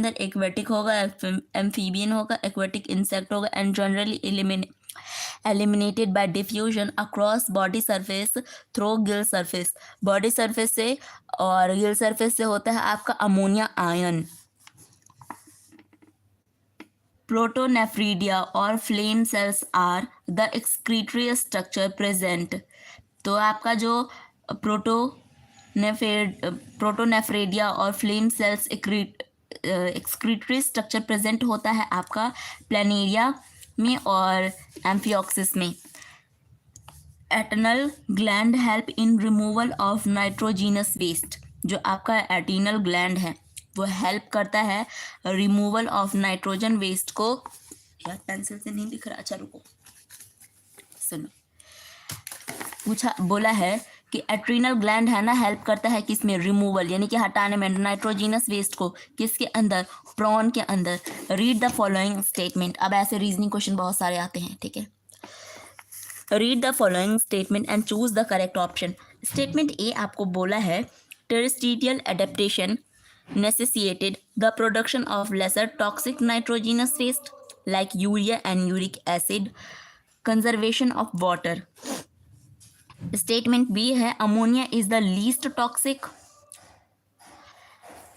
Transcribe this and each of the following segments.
अंदर एक्वेटिक होगा, एम्फीबियन होगा, एक्वेटिक इंसेक्ट होगा, and generally eliminated by diffusion across body surface through gill surface। Body surface से और गिल सरफेस से होता है आपका अमोनिया आयन। प्रोटोनेफ्रीडिया और flame cells are the excretory structure present. तो आपका जो प्रोटोनेफ्रेडिया और flame cells excretory structure present होता है आपका प्लेनेरिया में और एम्फियोक्सिस में। Antennal gland help in removal of nitrogenous waste. जो आपका एटिनल ग्लैंड है वो हेल्प करता है रिमूवल ऑफ नाइट्रोजन वेस्ट को। यार पेंसिल से नहीं दिख रहा, अच्छा रुको, सुनो। बोला है कि एट्रिनल ग्लैंड है ना, हेल्प करता है किसमें, रिमूवल यानी कि हटाने में नाइट्रोजीनस वेस्ट को। किसके अंदर, प्रॉन के अंदर। Read the following statement. अब ऐसे रीजनिंग क्वेश्चन बहुत सारे आते हैं, ठीक है। Read the following statement and choose the correct option. Statement A आपको बोला है terrestrial adaptation necessitated the production of lesser toxic nitrogenous waste like urea and uric acid, conservation of water। Statement B है ammonia is the least toxic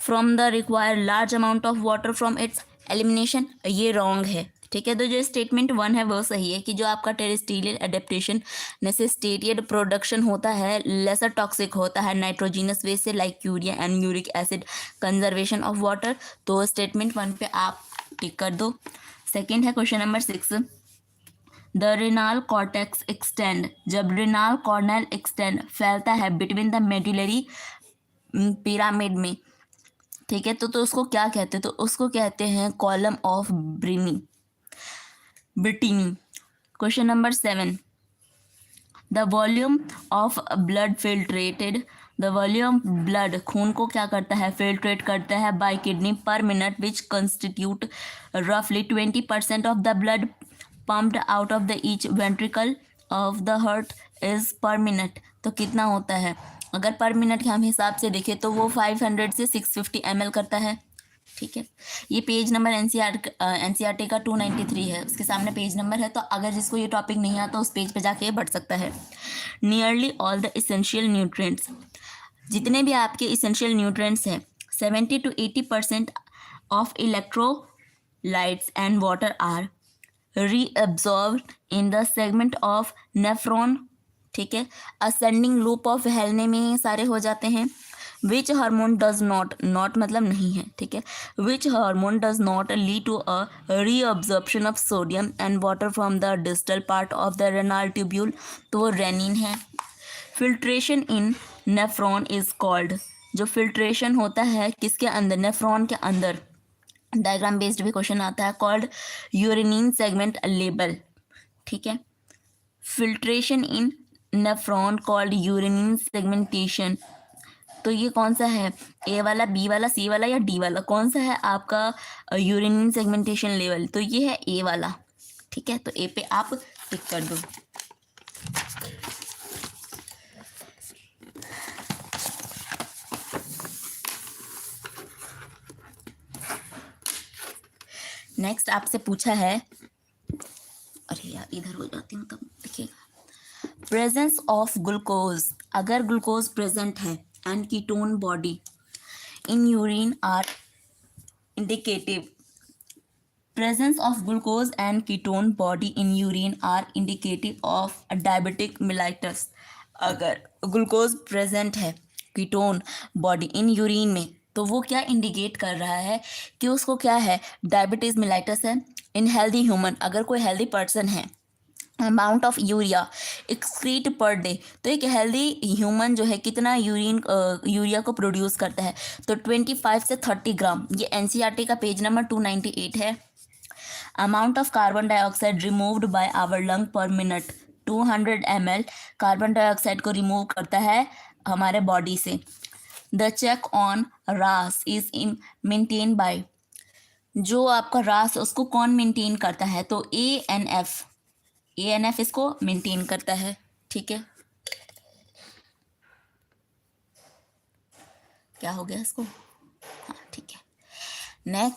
from the require large amount of water from its elimination. ये wrong है, ठीक है। तो जो statement one है वो सही है कि जो आपका टेरेस्ट्रियल एडेप्टेशन नेसेसिटेटेड प्रोडक्शन होता है लेसर टॉक्सिक होता है नाइट्रोजीनस वेस्ट से like urea and uric acid, conservation of water. तो स्टेटमेंट वन पे आप टिक कर दो। सेकेंड है question number 6, the renal cortex extend. जब रेनाल कॉर्नेल एक्सटेंड फैलता है बिटवीन द मेडुलरी पिरामिड में, ठीक है, तो उसको क्या कहते हैं, तो उसको कहते हैं column of Bertini. Question number 7, the volume of blood filtrated. The volume blood, खून को क्या करता है, फिल्ट्रेट करता है by kidney per minute which constitute रफली 20% of the blood pumped out of the each ventricle of the heart is per minute. तो कितना होता है, अगर पर मिनट के हम हिसाब से देखें तो वो 500 से 650 ml करता है, ठीक है। ये पेज नंबर एनसीईआरटी का 293 है, उसके सामने पेज नंबर है। तो अगर जिसको ये टॉपिक नहीं आता उस पेज पे जाके बढ़ सकता है। Nearly all the essential nutrients, जितने भी आपके इसेंशियल न्यूट्रिएंट्स हैं 70 to 80% of electrolytes and water are reabsorbed in the segment of nephron, ठीक है। असेंडिंग लूप ऑफ हेलने में सारे हो जाते हैं। Which hormone does not, not मतलब नहीं है, ठीक है। Which hormone does not lead to a reabsorption of sodium and water from the distal part of the renal tubule. तो वो रेनिन है। Filtration in nephron is called. जो filtration होता है किसके अंदर, नेफ्रॉन के अंदर, डायग्राम बेस्ड भी क्वेश्चन आता है, कॉल्ड यूरिनिन सेगमेंट लेबल, ठीक है। Filtration in nephron called यूरिनिन segmentation. तो ये कौन सा है, ए वाला, बी वाला, सी वाला या डी वाला, कौन सा है आपका यूरिनिन सेगमेंटेशन लेवल? तो ये है ए वाला, ठीक है। तो ए पे आप टिक कर दो। नेक्स्ट आपसे पूछा है, अरे यार इधर हो जाती हूँ तब देखिएगा, प्रेजेंस ऑफ ग्लूकोज। अगर ग्लूकोज प्रेजेंट है and ketone body in urine are indicative. Presence of glucose and ketone body in urine are indicative of diabetic mellitus. अगर ग्लूकोज प्रेजेंट है कीटोन बॉडी इन यूरिन में तो वो क्या indicate कर रहा है कि उसको क्या है, डायबिटीज मिलाइटस है। इन हेल्दी ह्यूमन, अगर कोई हेल्दी पर्सन है, amount of urea excrete per day. तो एक हेल्दी ह्यूमन जो है कितना यूरिया को प्रोड्यूस करता है, तो 25 से 30 ग्राम। ये एनसीईआरटी का पेज नंबर 298 है। Amount of carbon dioxide removed by our lung per minute, 200 ml carbon dioxide को रिमूव करता है हमारे बॉडी से। The check on RAS is maintain by. जो आपका रास उसको कौन मेंटेन करता है, तो एएनएफ इसको मेंटेन करता है, ठीक है। क्या हो गया इसको, हाँ ठीक है। नेक्स्ट